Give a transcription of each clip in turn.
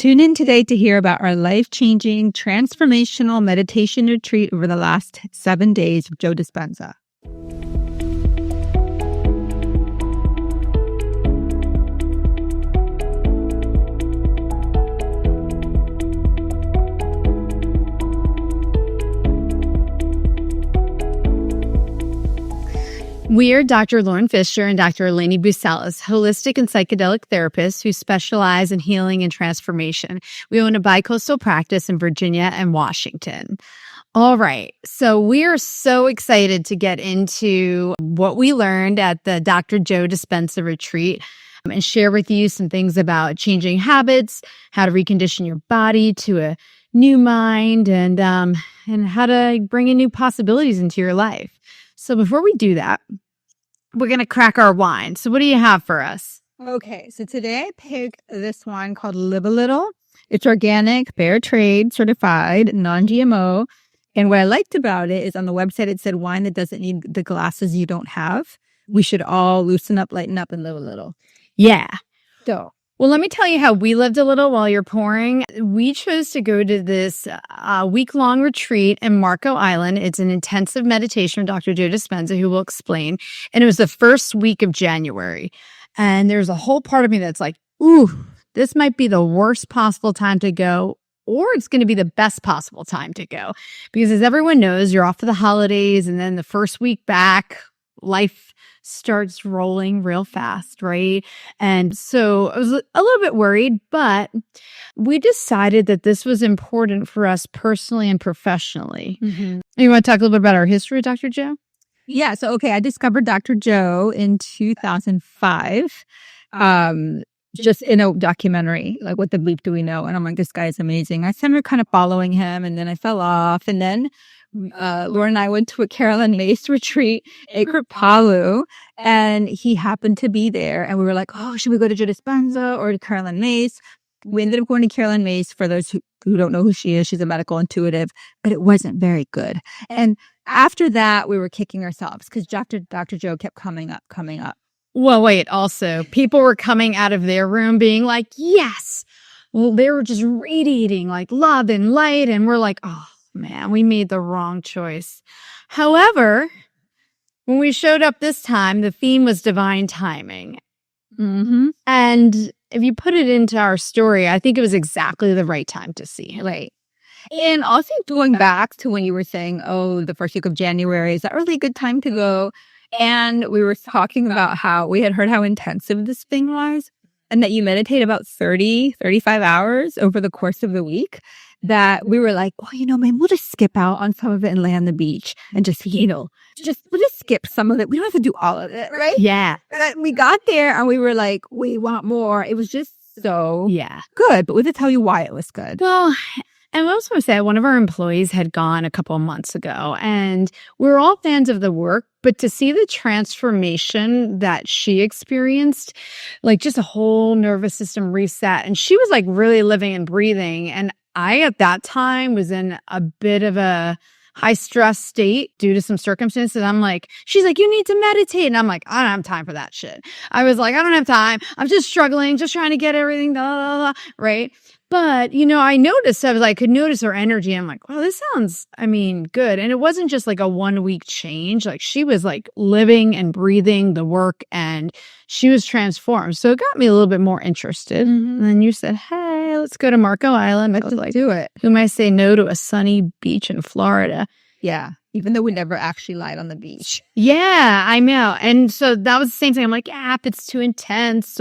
Tune in today to hear about our life-changing, transformational meditation retreat over the last 7 days with Joe Dispenza. We are Dr. Lauren Fisher and Dr. Eleni Boussalas, holistic and psychedelic therapists who specialize in healing and transformation. We own a bicoastal practice in Virginia and Washington. All right, so we are so excited to get into what we learned at the Dr. Joe Dispenza retreat and share with you some things about changing habits, how to recondition your body to a new mind, and how to bring in new possibilities into your life. So before we do that, we're going to crack our wine. So what do you have for us? Okay, so today I picked this wine called Live a Little. It's organic, fair trade, certified, non-GMO. And what I liked about it is on the website, it said wine that doesn't need the glasses you don't have. We should all loosen up, lighten up, and live a little. Yeah. So, well, let me tell you how we lived a little while you're pouring. We chose to go to this week-long retreat in Marco Island. It's an intensive meditation with Dr. Joe Dispenza, who will explain. And it was the first week of January. And there's a whole part of me that's like, ooh, this might be the worst possible time to go, or it's going to be the best possible time to go. Because as everyone knows, you're off for the holidays, and then the first week back, life starts rolling real fast, right? And so I was a little bit worried, but we decided that this was important for us personally and professionally. Mm-hmm. You want to talk a little bit about our history, Dr. Joe? Yeah. So, I discovered Dr. Joe in 2005, just in a documentary, like What the Bleep Do We Know? And I'm like, this guy is amazing. I started kind of following him, and then I fell off. And then Lauren and I went to a Carolyn Mace retreat at Kripalu, and he happened to be there. And we were like, oh, should we go to Joe Dispenza or to Carolyn Mace? We ended up going to Carolyn Mace. For those who don't know who she is, she's a medical intuitive, but it wasn't very good. And after that, we were kicking ourselves because Dr. Joe kept coming up. Well, wait, also, people were coming out of their room being like, yes. Well, they were just radiating like love and light. And we're like, oh, man, we made the wrong choice. However, when we showed up this time, the theme was divine timing. Mm-hmm. And if you put it into our story, I think it was exactly the right time to see it. Right. And also going back to when you were saying, oh, the first week of January, is that really a good time to go? And we were talking about how we had heard how intensive this thing was, and that you meditate about 30, 35 hours over the course of the week, that we were like, well, maybe we'll just skip out on some of it and lay on the beach and just, we'll just skip some of it. We don't have to do all of it, right? Yeah. And we got there and we were like, we want more. It was just so good. But we had to tell you why it was good. Well, and we also said one of our employees had gone a couple of months ago, and we're all fans of the work, but to see the transformation that she experienced, like just a whole nervous system reset, and she was like really living and breathing. And I, at that time, was in a bit of a high stress state due to some circumstances. I'm like, she's like, you need to meditate. And I'm like, I don't have time for that shit. I was like, I don't have time. I'm just struggling, just trying to get everything, right? But, I noticed, I could notice her energy. I'm like, wow, this sounds, good. And it wasn't just like a 1 week change. Like she was like living and breathing the work, and she was transformed. So it got me a little bit more interested. Mm-hmm. And then you said, hey, let's go to Marco Island. Let's do it. Who might say no to a sunny beach in Florida? Yeah. Even though we never actually lied on the beach. Yeah, I know. And so that was the same thing. I'm like, yeah, if it's too intense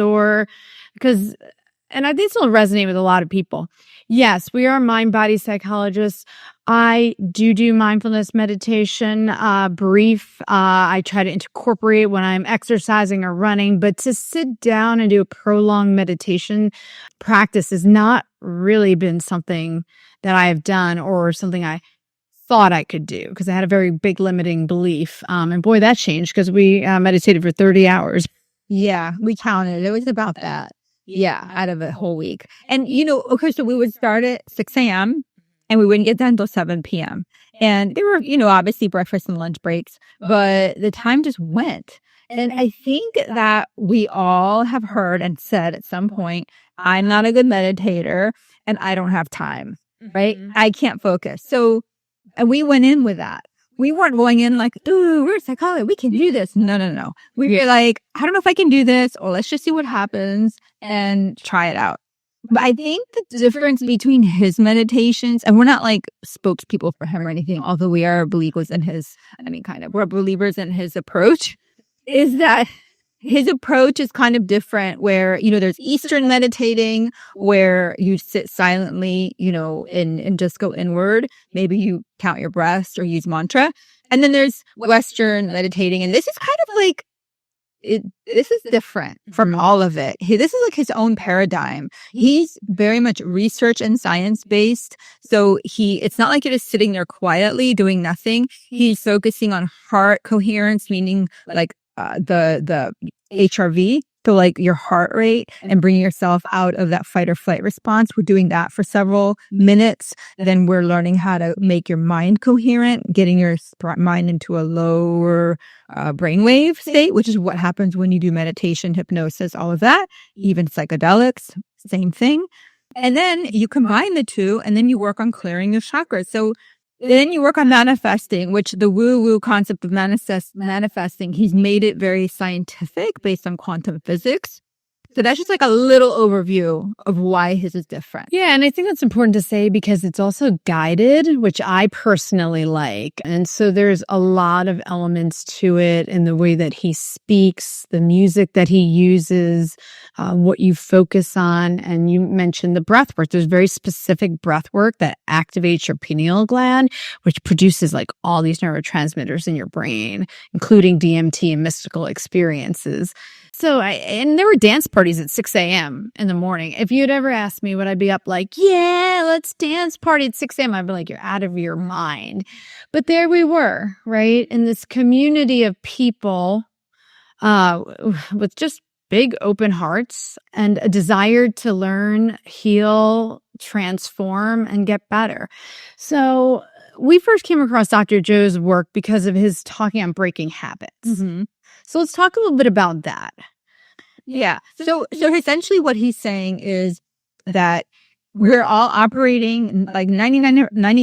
and I think this will resonate with a lot of people. Yes, we are mind-body psychologists. I do mindfulness meditation, brief. I try to incorporate when I'm exercising or running, but to sit down and do a prolonged meditation practice has not really been something that I have done or something I thought I could do, because I had a very big limiting belief. And boy, that changed because we meditated for 30 hours. Yeah, we counted. It was about that. Yeah, out of a whole week. And, so we would start at 6 a.m. and we wouldn't get done until 7 p.m. And there were, obviously breakfast and lunch breaks, but the time just went. And I think that we all have heard and said at some point, I'm not a good meditator and I don't have time, right? I can't focus. So, and we went in with that. We weren't going in like, ooh, we're psychology. We can do this. No, no, no. We were like, I don't know if I can do this, or let's just see what happens and try it out. But I think the difference between his meditations, and we're not like spokespeople for him or anything, although we are believers in his, we're believers in his approach, is that his approach is kind of different where, there's Eastern meditating where you sit silently, and just go inward. Maybe you count your breaths or use mantra. And then there's Western meditating. And this is kind of like, this is different from all of it. This is like his own paradigm. He's very much research and science based. So it's not like you're just sitting there quietly doing nothing. He's focusing on heart coherence, meaning like the HRV, so like your heart rate, and bringing yourself out of that fight or flight response. We're doing that for several minutes. Then we're learning how to make your mind coherent, getting your mind into a lower brainwave state, which is what happens when you do meditation, hypnosis, all of that, even psychedelics, same thing. And then you combine the two, and then you work on clearing your chakras. So then you work on manifesting, which the woo-woo concept of manifesting, he's made it very scientific based on quantum physics. So that's just like a little overview of why his is different. Yeah, and I think that's important to say because it's also guided, which I personally like. And so there's a lot of elements to it in the way that he speaks, the music that he uses, what you focus on. And you mentioned the breath work. There's very specific breath work that activates your pineal gland, which produces like all these neurotransmitters in your brain, including DMT and mystical experiences. So and there were dance parties at 6 a.m. in the morning. If you'd ever asked me, would I be up like, yeah, let's dance party at 6 a.m.? I'd be like, you're out of your mind. But there we were, right? In this community of people with just big open hearts and a desire to learn, heal, transform, and get better. So we first came across Dr. Joe's work because of his talking on breaking habits. Mm-hmm. So let's talk a little bit about that. Yeah. So essentially what he's saying is that we're all operating like 90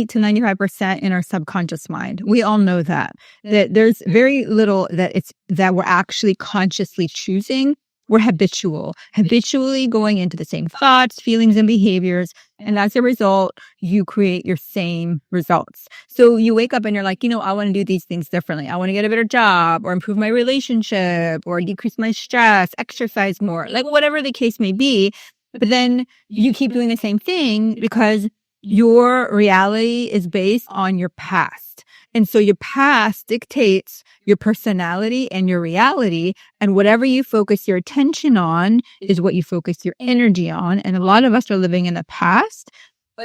to 95% in our subconscious mind. We all know that there's very little that we're actually consciously choosing. We're habitually going into the same thoughts, feelings, and behaviors. And as a result, you create your same results. So you wake up and you're like, I want to do these things differently. I want to get a better job or improve my relationship or decrease my stress, exercise more, like whatever the case may be. But then you keep doing the same thing because your reality is based on your past. And so your past dictates your personality and your reality. And whatever you focus your attention on is what you focus your energy on. And a lot of us are living in the past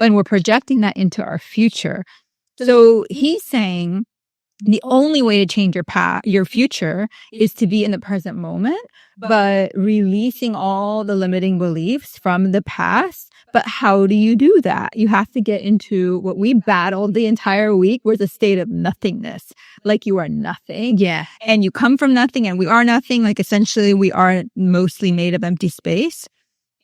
and we're projecting that into our future. So he's saying the only way to change your future is to be in the present moment, but releasing all the limiting beliefs from the past. But how do you do that? You have to get into what we battled the entire week was a state of nothingness. Like you are nothing. Yeah. And you come from nothing and we are nothing. Like essentially we are mostly made of empty space.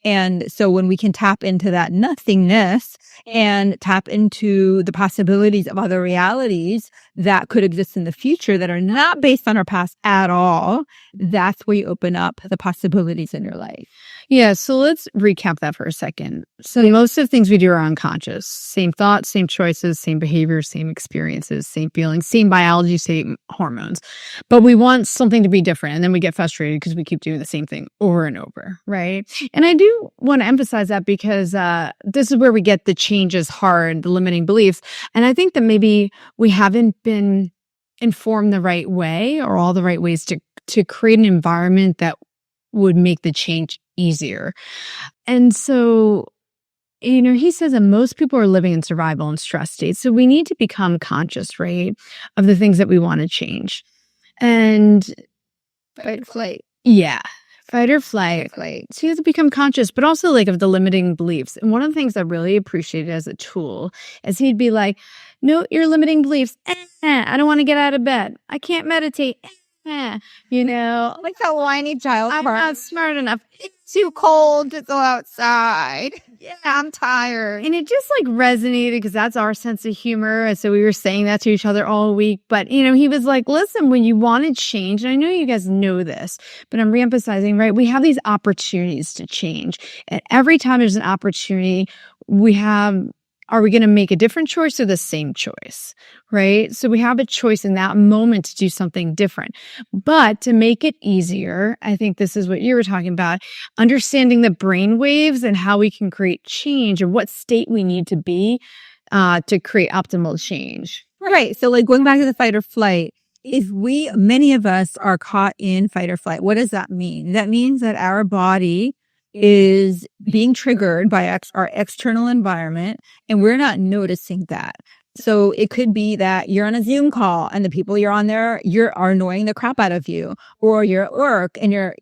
And so when we can tap into that nothingness and tap into the possibilities of other realities that could exist in the future that are not based on our past at all, that's where you open up the possibilities in your life. Yeah, so let's recap that for a second. So most of the things we do are unconscious. Same thoughts, same choices, same behaviors, same experiences, same feelings, same biology, same hormones. But we want something to be different. And then we get frustrated because we keep doing the same thing over and over, right? And I do want to emphasize that because this is where we get the change is hard, the limiting beliefs. And I think that maybe we haven't been informed the right way or all the right ways to create an environment that would make the change easier. And so, he says that most people are living in survival and stress states. So we need to become conscious, right, of the things that we want to change. And fight or flight. Yeah. Fight or flight. So you have to become conscious, but also like of the limiting beliefs. And one of the things I really appreciated as a tool is he'd be like, note your limiting beliefs. I don't want to get out of bed. I can't meditate. you know, Like that whiny child I'm part. not smart enough. It's too cold to go outside. Yeah, I'm tired. And it just like resonated because that's our sense of humor. And so we were saying that to each other all week. But, you know, he was like, listen, when you want to change, and I know you guys know this, but I'm reemphasizing, right? We have these opportunities to change. And every time there's an opportunity, are we going to make a different choice or the same choice? Right? So we have a choice in that moment to do something different. But to make it easier, I think this is what you were talking about, understanding the brain waves and how we can create change and what state we need to be to create optimal change. Right. So like going back to the fight or flight, many of us are caught in fight or flight. What does that mean? That means that our body is being triggered by our external environment and we're not noticing that. So it could be that you're on a Zoom call and the people you're on there, are annoying the crap out of you, or you're at work and your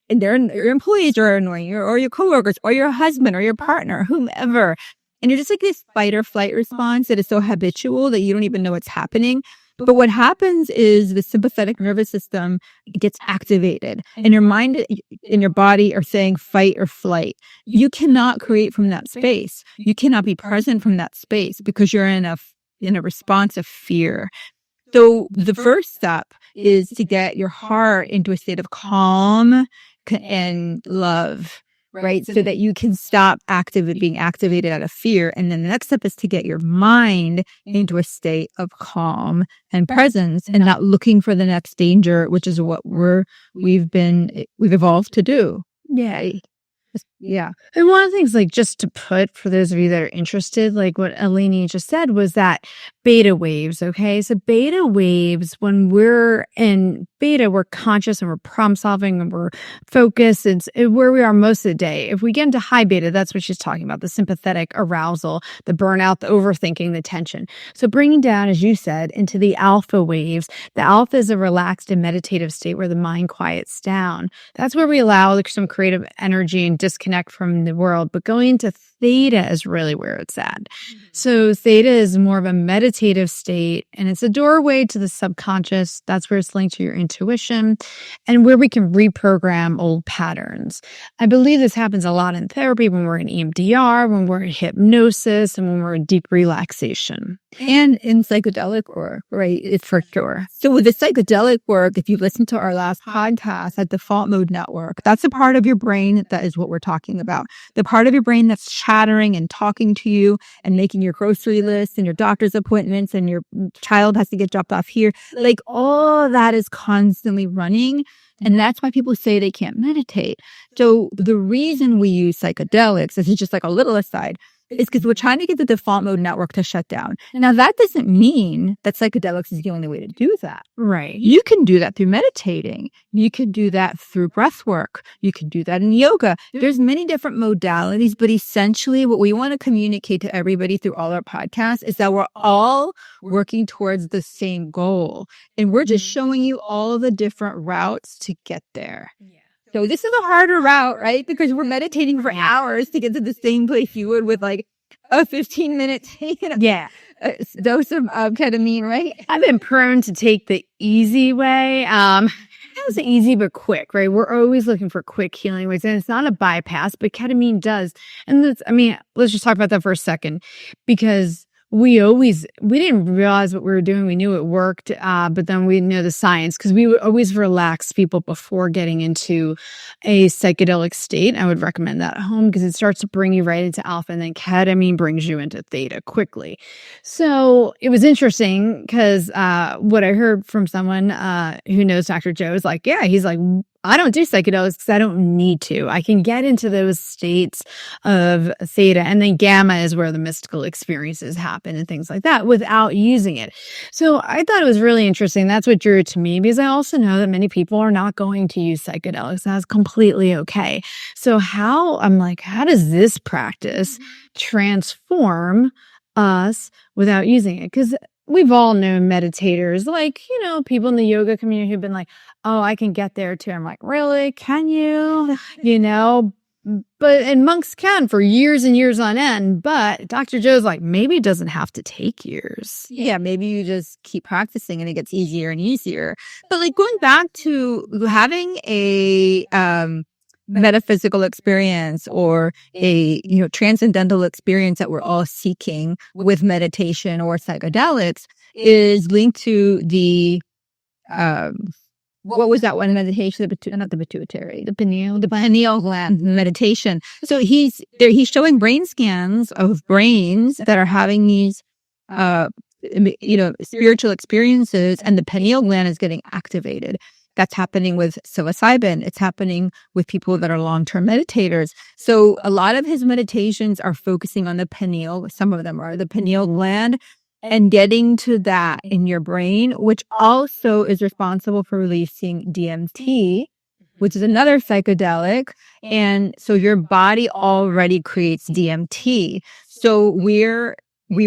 employees are annoying you, or your coworkers, or your husband, or your partner, whomever. And you're just like this fight or flight response that is so habitual that you don't even know what's happening. But what happens is the sympathetic nervous system gets activated and your mind and your body are saying fight or flight. You cannot create from that space. You cannot be present from that space because you're in a response of fear. So the first step is to get your heart into a state of calm and love. Right. So that you can stop being activated out of fear. And then the next step is to get your mind into a state of calm and presence and not looking for the next danger, which is what we've evolved to do. Yay. Yeah. And one of the things, like, just to put for those of you that are interested, like what Eleni just said was that beta waves. Okay. So beta waves, when we're in beta, we're conscious and we're problem solving and we're focused. It's where we are most of the day. If we get into high beta, that's what she's talking about, the sympathetic arousal, the burnout, the overthinking, the tension. So bringing down, as you said, into the alpha waves. The alpha is a relaxed and meditative state where the mind quiets down. That's where we allow some creative energy and disconnect from the world. But going into theta is really where it's at. So theta is more of a meditative state, and it's a doorway to the subconscious. That's where it's linked to your intuition and where we can reprogram old patterns. I believe this happens a lot in therapy when we're in EMDR, when we're in hypnosis, and when we're in deep relaxation. And in psychedelic work, right? It's for sure. So with the psychedelic work, if you listen to our last podcast at Default Mode Network, that's a part of your brain that is what we're talking about. The part of your brain that's chattering and talking to you and making your grocery list and your doctor's appointments and your child has to get dropped off here. Like all that is constantly running. And that's why people say they can't meditate. So the reason we use psychedelics, this is just like a little aside, is because we're trying to get the default mode network to shut down. Now, that doesn't mean that psychedelics is the only way to do that. Right. You can do that through meditating. You can do that through breath work. You can do that in yoga. There's many different modalities, but essentially what we want to communicate to everybody through all our podcasts is that we're all working towards the same goal. And we're just showing you all of the different routes to get there. Yeah. So this is a harder route, right? Because we're meditating for hours to get to the same place you would with like a 15-minute dose of ketamine, right? I've been prone to take the easy way. It's easy but quick, right? We're always looking for quick healing ways, and it's not a bypass, but ketamine does. And let's just talk about that for a second, because we didn't realize what we were doing. We knew it worked, but then we know the science, because we would always relax people before getting into a psychedelic state. I would recommend that at home because it starts to bring you right into alpha, and then ketamine brings you into theta quickly. So it was interesting because what I heard from someone who knows Dr. Joe is like, he's like, I don't do psychedelics because I don't need to. I can get into those states of theta, and then gamma is where the mystical experiences happen and things like that without using it. So I thought it was really interesting. That's what drew it to me, because I also know that many people are not going to use psychedelics. That's completely okay. So how does this practice transform us without using it? Because we've all known meditators, like, people in the yoga community who've been like, oh, I can get there too. I'm like, really? Can you? and monks can for years and years on end. But Dr. Joe's like, maybe it doesn't have to take years. Yeah, maybe you just keep practicing and it gets easier and easier. But like going back to having a metaphysical experience or a transcendental experience that we're all seeking with meditation or psychedelics is linked to the what was that one meditation? Not the pituitary, the pineal gland meditation. So he's showing brain scans of brains that are having these, spiritual experiences, and the pineal gland is getting activated. That's happening with psilocybin. It's happening with people that are long-term meditators. So a lot of his meditations are focusing on the pineal. Some of them are the pineal gland, and getting to that in your brain, which also is responsible for releasing DMT, which is another psychedelic. And so your body already creates DMT. So we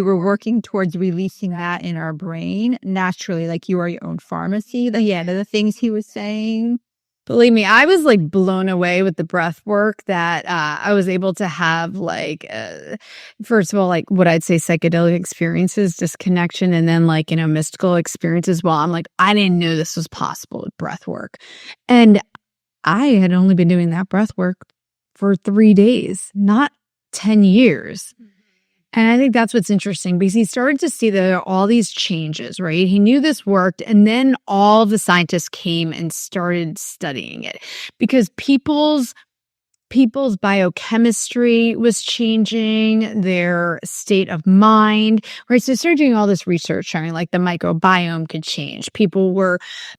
were working towards releasing that in our brain naturally, like you are your own pharmacy. The things he was saying. Believe me, I was like blown away with the breath work that I was able to have, like, first of all, like what I'd say psychedelic experiences, disconnection, and then like, mystical experiences. Well, I'm like, I didn't know this was possible with breath work. And I had only been doing that breath work for 3 days, not 10 years. And I think that's what's interesting because he started to see that there are all these changes, right? He knew this worked. And then all the scientists came and started studying it because people's biochemistry was changing, their state of mind, right? So they started doing all this research showing like the microbiome could change. People were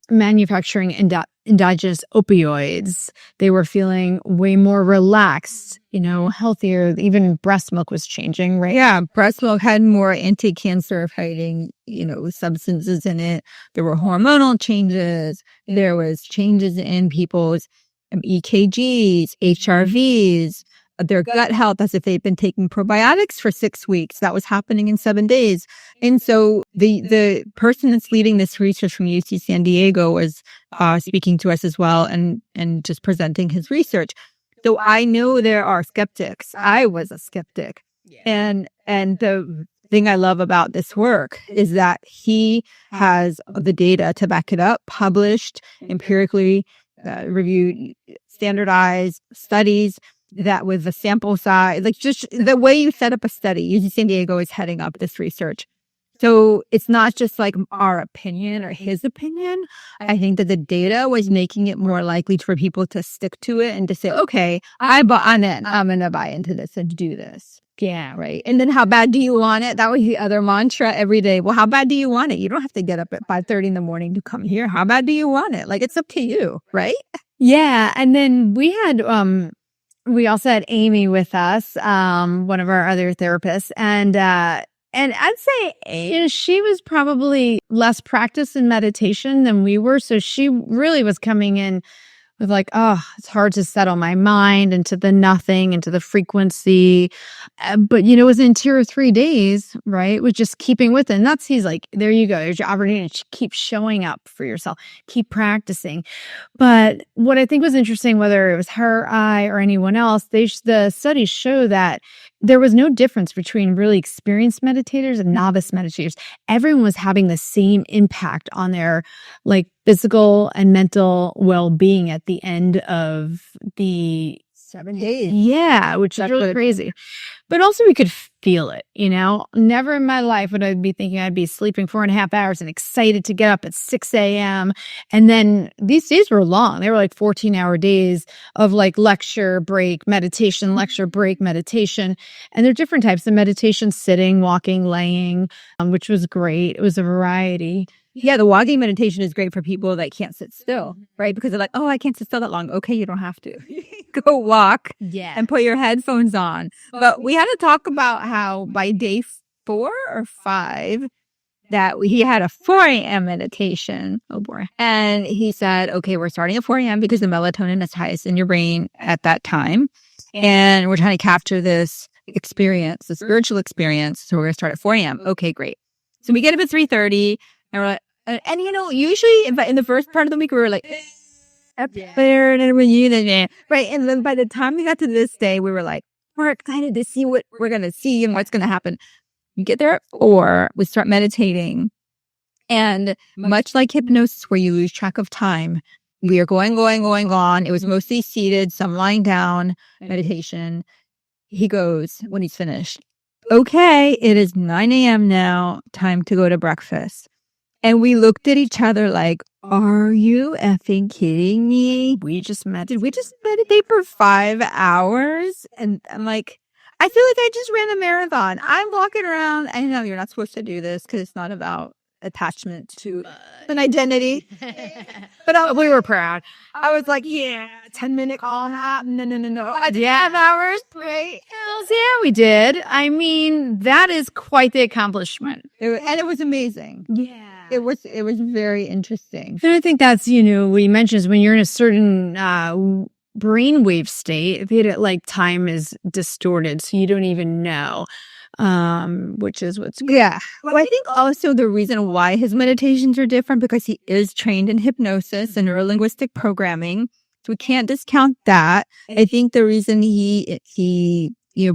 manufacturing endogenous opioids. They were feeling way more relaxed, healthier. Even breast milk was changing, right? Yeah, breast milk had more anti-cancer fighting, substances in it. There were hormonal changes. There was changes in people's EKGs, HRVs, their gut health, as if they'd been taking probiotics for 6 weeks. That was happening in 7 days. And so the person that's leading this research from UC San Diego was speaking to us as well and just presenting his research. So I know there are skeptics. I was a skeptic. Yeah. And the thing I love about this work is that he has the data to back it up, published, empirically reviewed, standardized studies that with the sample size, like just the way you set up a study. UC San Diego is heading up this research. So it's not just like our opinion or his opinion. I think that the data was making it more likely for people to stick to it and to say, okay, I'm going to buy into this and do this. Yeah, right. And then how bad do you want it? That was the other mantra every day. Well, how bad do you want it? You don't have to get up at 5:30 in the morning to come here. How bad do you want it? Like, it's up to you, right? Yeah. And then we also had Amy with us, one of our other therapists. And I'd say she was probably less practiced in meditation than we were. So she really was coming in with like, oh, it's hard to settle my mind into the nothing, into the frequency. But, within 2 or 3 days, right, with just keeping with it. And he's like, there you go. There's your opportunity to keep showing up for yourself, keep practicing. But what I think was interesting, whether it was her, I, or anyone else, the studies show that there was no difference between really experienced meditators and novice meditators. Everyone was having the same impact on their like physical and mental well-being at the end of the 7 days. Yeah, which is really crazy. But also we could feel it, Never in my life would I be thinking I'd be sleeping 4.5 hours and excited to get up at 6 a.m. And then these days were long. They were like 14-hour days of like lecture, break, meditation, lecture, break, meditation. And there are different types of meditation, sitting, walking, laying, which was great. It was a variety. Yeah, the walking meditation is great for people that can't sit still, right? Because they're like, oh, I can't sit still that long. Okay, you don't have to. Go walk and put your headphones on. But we had to talk about how by day 4 or 5 that he had a 4 a.m. meditation. Oh, boy. And he said, okay, we're starting at 4 a.m. because the melatonin is highest in your brain at that time. And we're trying to capture this experience, the spiritual experience. So we're going to start at 4 a.m. Okay, great. So we get up at 3:30 and we're like, and usually in the first part of the week, we were like, up there and then right. And then by the time we got to this day, we were like, we're excited to see what we're going to see and what's going to happen. We get there at 4, we start meditating. And much like hypnosis, where you lose track of time, we are going on. It was mostly seated, some lying down, meditation. He goes, when he's finished, okay, it is 9 a.m. now, time to go to breakfast. And we looked at each other like, are you effing kidding me? We just met. Did we just meditate for 5 hours? And I'm like, I feel like I just ran a marathon. I'm walking around. I know you're not supposed to do this because it's not about attachment to an identity. But we were proud. I was like, yeah, 10-minute call. No. I did 5 hours. Great. Hells yeah, we did. I mean, that is quite the accomplishment. And it was amazing. Yeah. It was very interesting. And I think that's, we mentioned is when you're in a certain brainwave state, like time is distorted, so you don't even know. Which is what's good. Yeah. Well, I think also the reason why his meditations are different because he is trained in hypnosis and neurolinguistic programming. So we can't discount that. I think the reason he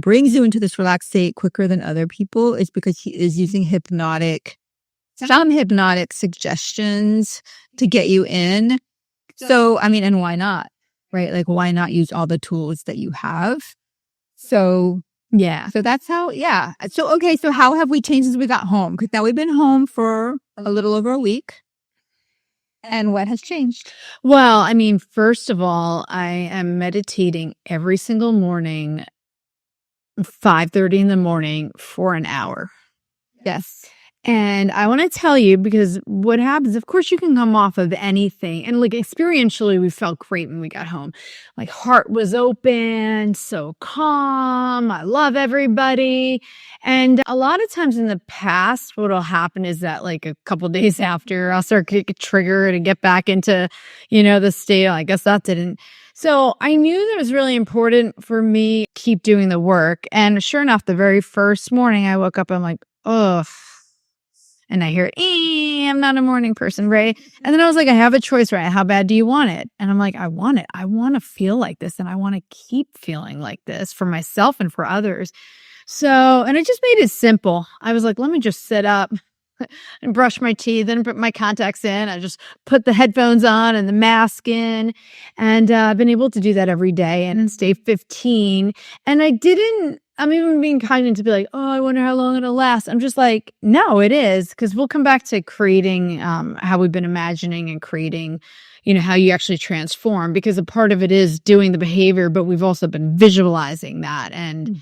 brings you into this relaxed state quicker than other people is because he is using some hypnotic suggestions to get you in. So, I mean, and why not? Right? Like, why not use all the tools that you have? So, yeah. So that's how, yeah. So, okay. So how have we changed since we got home? Because now we've been home for a little over a week. And what has changed? Well, I mean, first of all, I am meditating every single morning, 5:30 in the morning for an hour. Yes. And I want to tell you, because what happens, of course, you can come off of anything. And like experientially, we felt great when we got home. Like heart was open, so calm. I love everybody. And a lot of times in the past, what will happen is that like a couple days after, I'll start to get triggered and get back into, the state. I guess that didn't. So I knew that it was really important for me to keep doing the work. And sure enough, the very first morning I woke up, I'm like, ugh. And I hear, I'm not a morning person, right? And then I was like, I have a choice, right? How bad do you want it? And I'm like, I want it. I want to feel like this. And I want to keep feeling like this for myself and for others. So, and I just made it simple. I was like, let me just sit up and brush my teeth and put my contacts in. I just put the headphones on and the mask in. And I've been able to do that every day and stay 15. And I'm even being kind to be like, oh, I wonder how long it'll last. I'm just like, no, it is. Because we'll come back to creating how we've been imagining and creating, how you actually transform. Because a part of it is doing the behavior, but we've also been visualizing that and,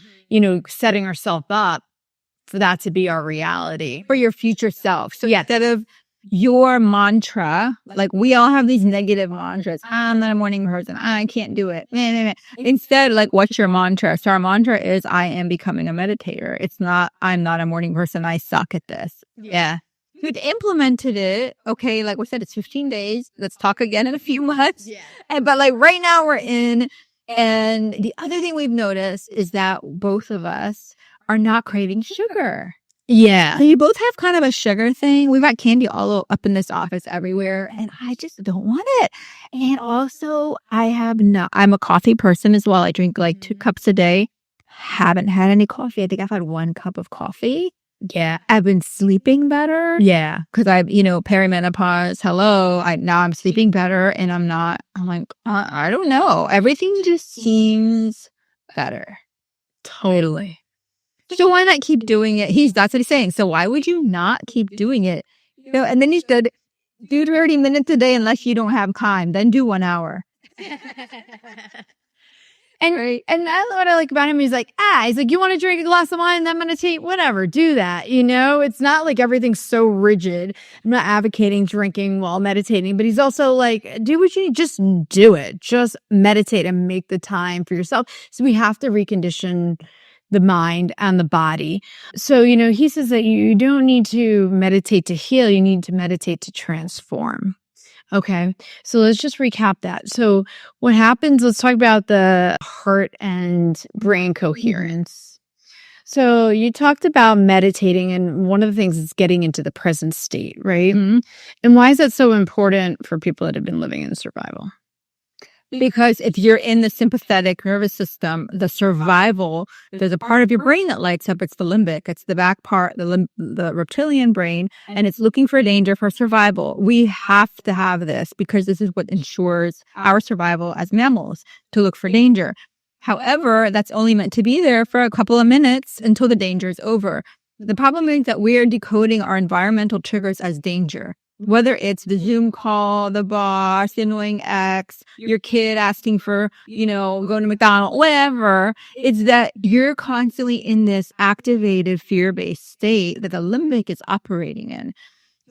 setting ourselves up for that to be our reality. For your future self. So instead of your mantra, like we all have these negative mantras. I'm not a morning person. I can't do it. Instead, like, what's your mantra? So our mantra is, I am becoming a meditator. It's not, I'm not a morning person. I suck at this. Yeah. You'd implemented it. Okay. Like we said, it's 15 days. Let's talk again in a few months. Yeah. But like right now we're in. And the other thing we've noticed is that both of us are not craving sugar. Yeah. So you both have kind of a sugar thing. We've got candy all up in this office everywhere. And I just don't want it. And also I'm a coffee person as well. I drink like 2 cups a day. Haven't had any coffee. I think I've had 1 cup of coffee. Yeah. I've been sleeping better. Yeah. Because perimenopause. Hello. Now I'm sleeping better and I'm like, I don't know. Everything just seems better. Totally. So why not keep doing it? That's what he's saying. So why would you not keep doing it? And then he said, do 30 minutes a day unless you don't have time. Then do 1 hour. And what I like about him, he's like, you want to drink a glass of wine and then meditate? Whatever, do that. It's not like everything's so rigid. I'm not advocating drinking while meditating, but he's also like, do what you need. Just do it. Just meditate and make the time for yourself. So we have to recondition the mind and the body. So, he says that you don't need to meditate to heal. You need to meditate to transform. Okay. So let's just recap that. So what happens, let's talk about the heart and brain coherence. So you talked about meditating, and one of the things is getting into the present state, right? Mm-hmm. And why is that so important for people that have been living in survival? Because if you're in the sympathetic nervous system, the survival, there's a part of your brain that lights up. It's the limbic. It's the back part, the reptilian brain, and it's looking for danger for survival. We have to have this because this is what ensures our survival as mammals, to look for danger. However, that's only meant to be there for a couple of minutes until the danger is over. The problem is that we are decoding our environmental triggers as danger. Whether it's the Zoom call, the boss, the annoying ex, your kid asking for, going to McDonald's, whatever, it's that you're constantly in this activated fear-based state that the limbic is operating in.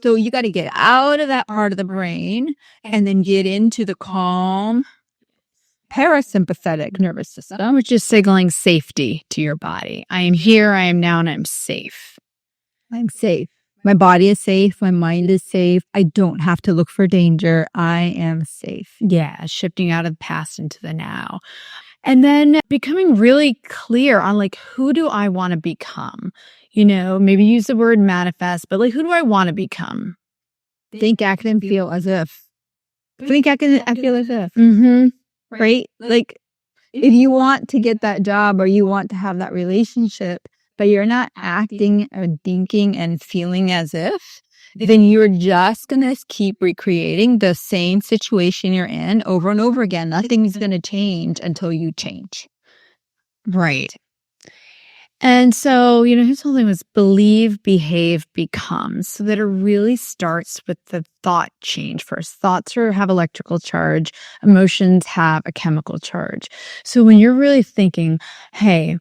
So you got to get out of that part of the brain and then get into the calm parasympathetic nervous system, which is signaling safety to your body. I am here, I am now, and I'm safe. I'm safe. My body is safe. My mind is safe. I don't have to look for danger. I am safe. Yeah, shifting out of the past into the now. And then becoming really clear on who do I want to become? Maybe use the word manifest, but who do I want to become? Think, act, and feel as if. Think, act, and feel as if. Mm-hmm. Right? If you want to get that job or you want to have that relationship, but you're not acting or thinking and feeling as if, then you're just going to keep recreating the same situation you're in over and over again. Nothing's going to change until you change. Right. And so, his whole thing was believe, behave, become. So that it really starts with the thought change first. Thoughts have electrical charge. Emotions have a chemical charge. So when you're really thinking, hey,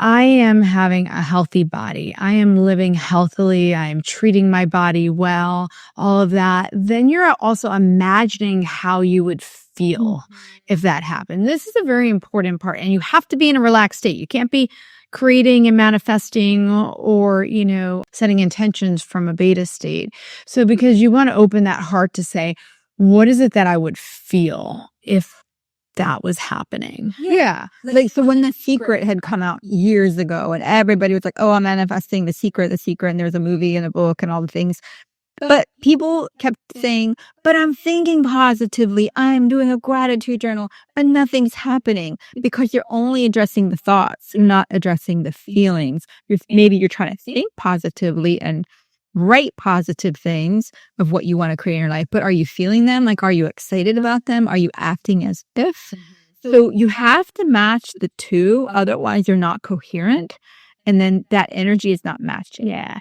I am having a healthy body, I am living healthily, I am treating my body well, all of that, then you're also imagining how you would feel if that happened. This is a very important part. And you have to be in a relaxed state. You can't be creating and manifesting or, setting intentions from a beta state. So because you want to open that heart to say, what is it that I would feel if that was happening? Yeah. So when The Secret had come out years ago and everybody was like, oh, I'm manifesting The Secret. And there's a movie and a book and all the things. But people kept saying, but I'm thinking positively. I'm doing a gratitude journal, but nothing's happening because you're only addressing the thoughts, not addressing the feelings. Maybe you're trying to think positively and write positive things of what you want to create in your life, but are you feeling them? Are you excited about them? Are you acting as if? So you have to match the two. Otherwise, you're not coherent. And then that energy is not matching. Yeah.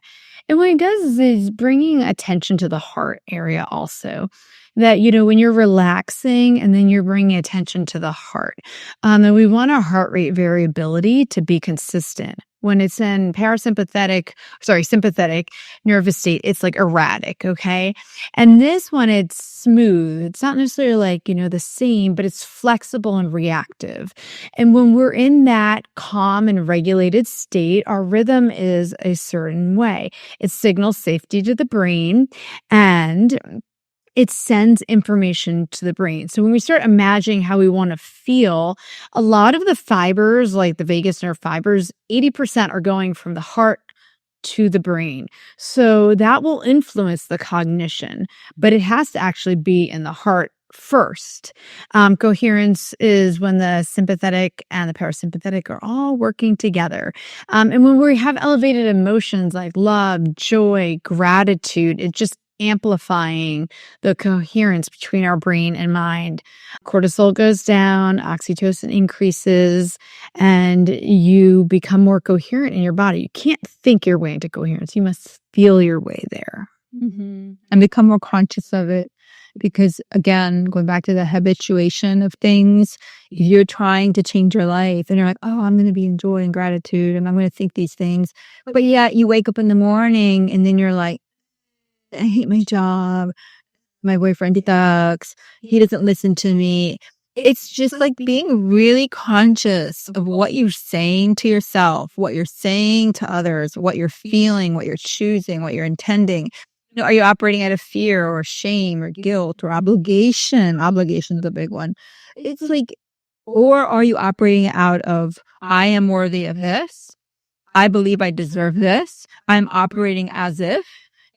And what it does is bringing attention to the heart area also. That, when you're relaxing and then you're bringing attention to the heart. And we want our heart rate variability to be consistent. When it's in sympathetic nervous state, it's erratic, okay? And this one, it's smooth. It's not necessarily the same, but it's flexible and reactive. And when we're in that calm and regulated state, our rhythm is a certain way. It signals safety to the brain and it sends information to the brain. So when we start imagining how we want to feel, a lot of the fibers, like the vagus nerve fibers, 80% are going from the heart to the brain. So that will influence the cognition, but it has to actually be in the heart first. Coherence is when the sympathetic and the parasympathetic are all working together. And when we have elevated emotions like love, joy, gratitude, it just amplifying the coherence between our brain and mind. Cortisol goes down, oxytocin increases, and you become more coherent in your body. You can't think your way into coherence. You must feel your way there. Mm-hmm. And become more conscious of it. Because again, going back to the habituation of things, if you're trying to change your life and you're like, oh, I'm going to be in joy and gratitude and I'm going to think these things. But yet you wake up in the morning and then you're like, I hate my job. My boyfriend sucks. He doesn't listen to me. It's just being really conscious of what you're saying to yourself, what you're saying to others, what you're feeling, what you're choosing, what you're intending. Are you operating out of fear or shame or guilt or obligation? Obligation is a big one. It's or are you operating out of, I am worthy of this. I believe I deserve this. I'm operating as if,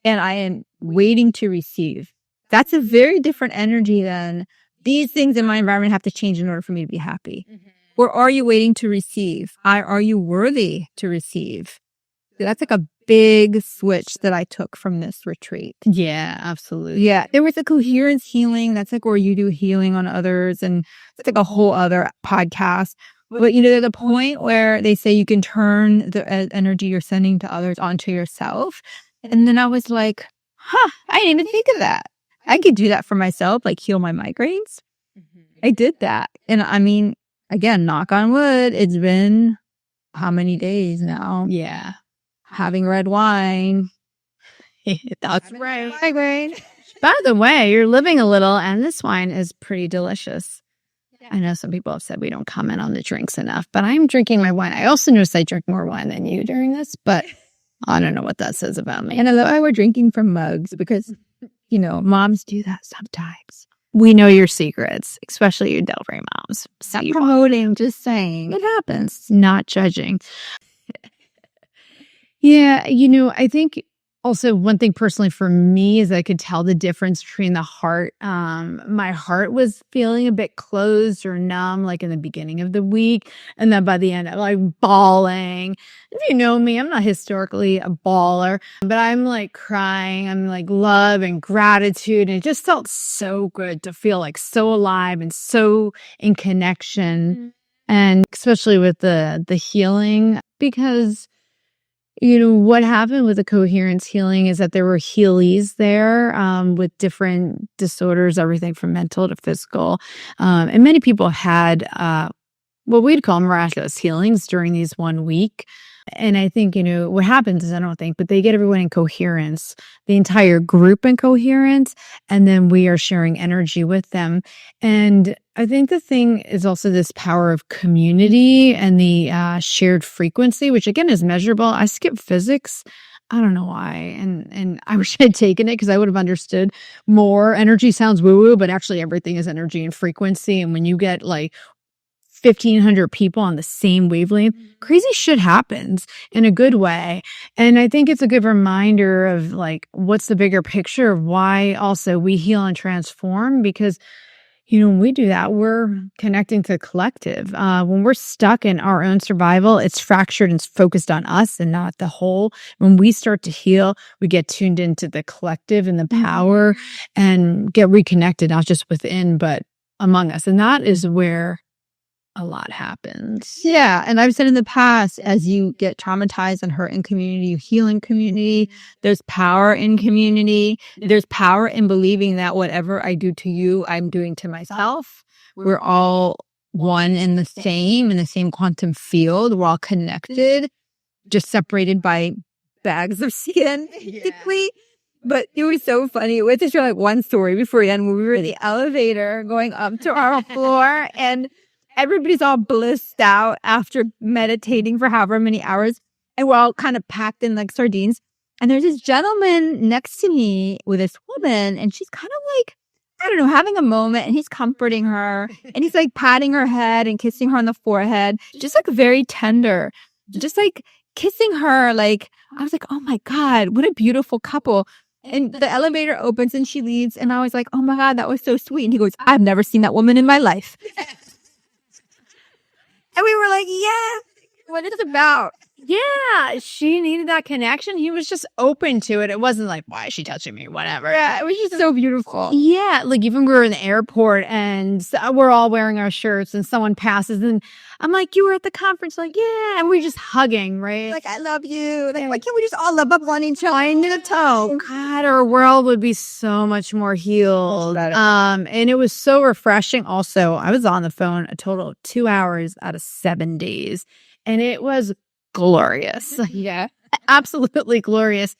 and I am waiting to receive. That's a very different energy than these things in my environment have to change in order for me to be happy. Or are you waiting to receive? Are you worthy to receive? That's like a big switch that I took from this retreat. Yeah, absolutely. Yeah. There was a coherence healing. That's like where you do healing on others. And it's like a whole other podcast. But, there's a point where they say you can turn the energy you're sending to others onto yourself. And then I was like, I didn't even think of that. I could do that for myself, like heal my migraines. I did that. And I mean, again, knock on wood, it's been how many days now? Yeah. Having red wine. That's right. Migraine. By the way, you're living a little, and this wine is pretty delicious. I know some people have said we don't comment on the drinks enough, but I'm drinking my wine. I also noticed I drink more wine than you during this, but I don't know what that says about me. And I love how we're drinking from mugs because, moms do that sometimes. We know your secrets, especially your Delray moms. Not promoting, just saying. It happens. Not judging. Yeah, I think also one thing personally for me is I could tell the difference between the heart. My heart was feeling a bit closed or numb, like in the beginning of the week. And then by the end, I'm like bawling. If you know me, I'm not historically a baller, but I'm like crying. I'm like love and gratitude. And it just felt so good to feel like so alive and so in connection. And especially with the healing, because what happened with the coherence healing is that there were healies there with different disorders, everything from mental to physical. And many people had what we'd call miraculous healings during these 1 week. And I think, what happens is, I don't think, but they get everyone in coherence, the entire group in coherence, and then we are sharing energy with them. And I think the thing is also this power of community and the shared frequency, which again is measurable. I skipped physics. I don't know why. And I wish I'd taken it because I would have understood more. Energy sounds woo-woo, but actually everything is energy and frequency. And when you get like 1,500 people on the same wavelength, crazy shit happens in a good way. And I think it's a good reminder of like, what's the bigger picture of why also we heal and transform? Because, when we do that, we're connecting to the collective. When we're stuck in our own survival, it's fractured and focused on us and not the whole. When we start to heal, we get tuned into the collective and the power and get reconnected, not just within, but among us. And that is where a lot happens. Yeah. And I've said in the past, as you get traumatized and hurt in community, you heal in community. There's power in community. There's power in believing that whatever I do to you, I'm doing to myself. We're all one and the same quantum field. We're all connected, just separated by bags of skin, basically. But it was so funny. It was just like one story before we end, when we were in the elevator going up to our floor, and everybody's all blissed out after meditating for however many hours. And we're all kind of packed in like sardines. And there's this gentleman next to me with this woman. And she's kind of like, I don't know, having a moment. And he's comforting her. And he's like patting her head and kissing her on the forehead. Just like very tender. Just like kissing her. Like, I was like, oh my God, what a beautiful couple. And the elevator opens and she leaves. And I was like, oh my God, that was so sweet. And he goes, I've never seen that woman in my life. And we were like, yeah, what it's about. Yeah, she needed that connection. He was just open to it. It wasn't like, why is she touching me? Whatever. Yeah, it was just so beautiful. Yeah, like even we were in the airport and we're all wearing our shirts and someone passes and I'm like, you were at the conference? Like, yeah. And we're just hugging, right? Like, I love you. Like, why can't we just all love up on each other? In a toe. God, our world would be so much more healed. And it was so refreshing. Also, I was on the phone a total of 2 hours out of 7 days. And it was glorious. Yeah. Absolutely glorious.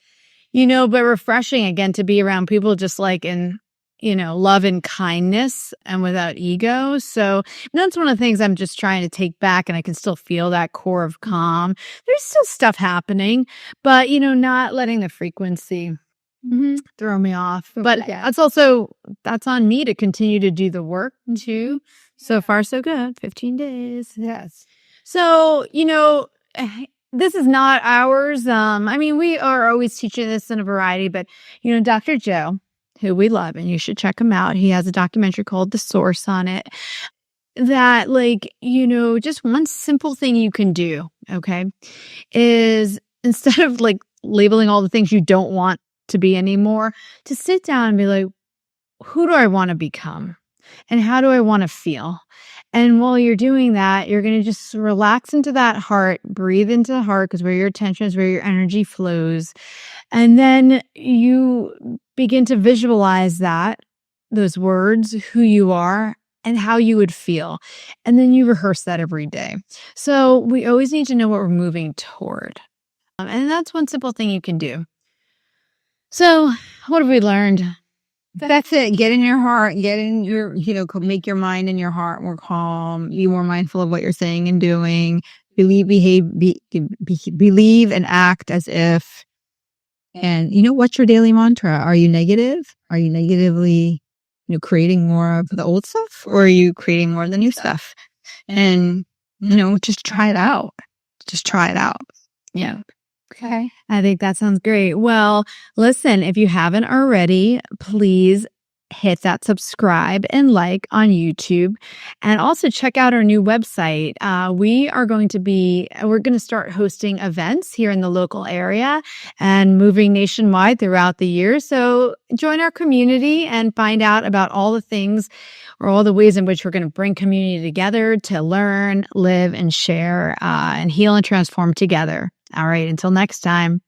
But refreshing again to be around people just like in, love and kindness and without ego. So that's one of the things I'm just trying to take back, and I can still feel that core of calm. There's still stuff happening, but, not letting the frequency throw me off. But that's on me to continue to do the work too. So far, so good. 15 days. Yes. So, this is not ours. We are always teaching this in a variety, but, Dr. Joe who we love, and you should check him out. He has a documentary called The Source on it. That, like, just one simple thing you can do, okay, is instead of like labeling all the things you don't want to be anymore, to sit down and be like, who do I want to become? And how do I want to feel? And while you're doing that, you're going to just relax into that heart, breathe into the heart, because where your attention is, where your energy flows. And then you begin to visualize those words, who you are, and how you would feel. And then you rehearse that every day. So we always need to know what we're moving toward. And that's one simple thing you can do. So what have we learned? That's it. Get in your heart, get in your, make your mind and your heart more calm, be more mindful of what you're saying and doing, believe and act as if. And what's your daily mantra? Are you negative? Are you negatively, creating more of the old stuff, or are you creating more of the new stuff? And, just try it out. Just try it out. Yeah. Okay. I think that sounds great. Well, listen, if you haven't already, please hit that subscribe and like on YouTube, and also check out our new website. We're going to start hosting events here in the local area and moving nationwide throughout the year. So join our community and find out about all the things, or all the ways in which we're going to bring community together to learn, live, and share, and heal and transform together. All right. Until next time.